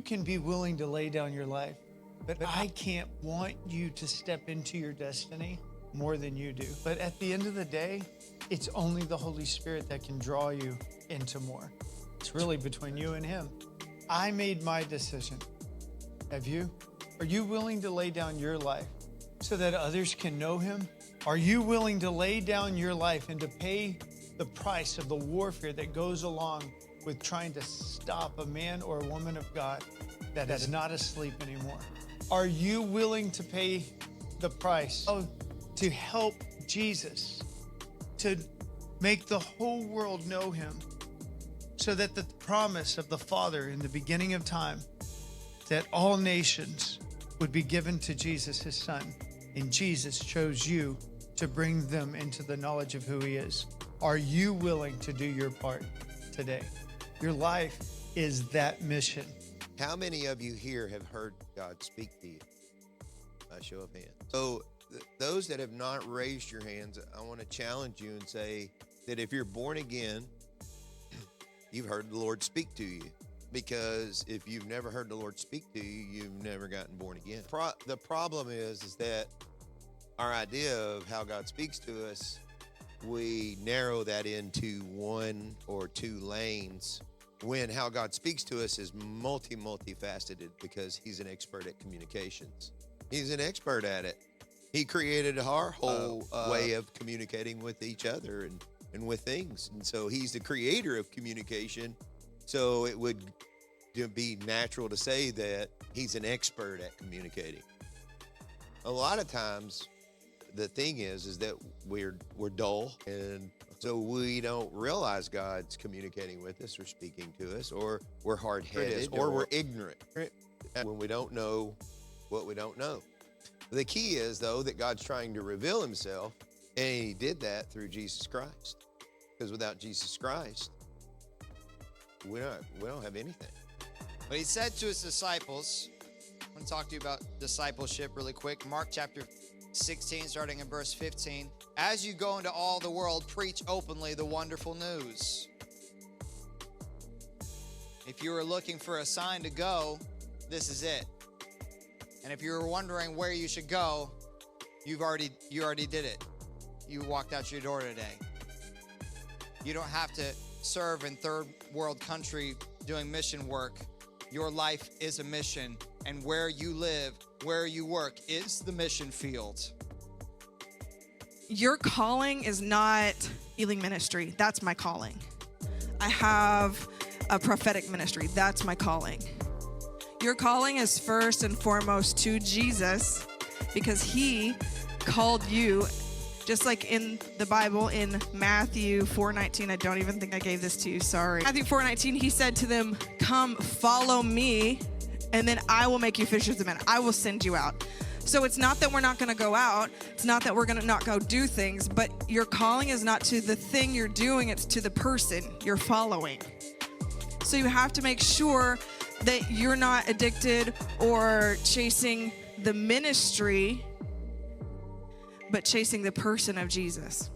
can be willing to lay down your life, but I can't want you to step into your destiny more than you do. But at the end of the day, it's only the Holy Spirit that can draw you into more. It's really between you and him. I made my decision. Have you? Are you willing to lay down your life so that others can know him? Are you willing to lay down your life and to pay the price of the warfare that goes along with trying to stop a man or a woman of God that is not asleep anymore? Are you willing to pay the price to help Jesus, to make the whole world know him, so that the promise of the Father in the beginning of time, that all nations would be given to Jesus, his son, and Jesus chose you to bring them into the knowledge of who he is? Are you willing to do your part today? Your life is that mission. How many of you here have heard God speak to you? By show of hands. So those that have not raised your hands, I want to challenge you and say that if you're born again, you've heard the Lord speak to you. Because if you've never heard the Lord speak to you, you've never gotten born again. The problem is that our idea of how God speaks to us, we narrow that into one or two lanes, when how God speaks to us is multifaceted, because he's an expert at communications. He's an expert at it. He created our whole way of communicating with each other and with things. And so he's the creator of communication. So it would be natural to say that he's an expert at communicating. A lot of times, the thing is that we're dull, and so we don't realize God's communicating with us or speaking to us, or we're hard-headed, or we're ignorant when we don't know what we don't know. The key is, though, that God's trying to reveal himself, and he did that through Jesus Christ. Because without Jesus Christ, we don't have anything. But he said to his disciples, I want to talk to you about discipleship really quick. Mark chapter 16, starting in verse 15. As you go into all the world, preach openly the wonderful news. If you were looking for a sign to go, this is it. And if you were wondering where you should go, you already did it. You walked out your door today. You don't have to serve in third world country doing mission work. Your life is a mission, and where you live, where you work is the mission field. Your calling is not healing ministry. That's my calling. I have a prophetic ministry. That's my calling. Your calling is first and foremost to Jesus, because he called you, just like in the Bible in Matthew 4:19. I don't even think I gave this to you, sorry. Matthew 4:19, he said to them, come follow me, and then I will make you fishers of men. I will send you out. So it's not that we're not going to go out. It's not that we're going to not go do things, but your calling is not to the thing you're doing. It's to the person you're following. So you have to make sure that you're not addicted or chasing the ministry, but chasing the person of Jesus.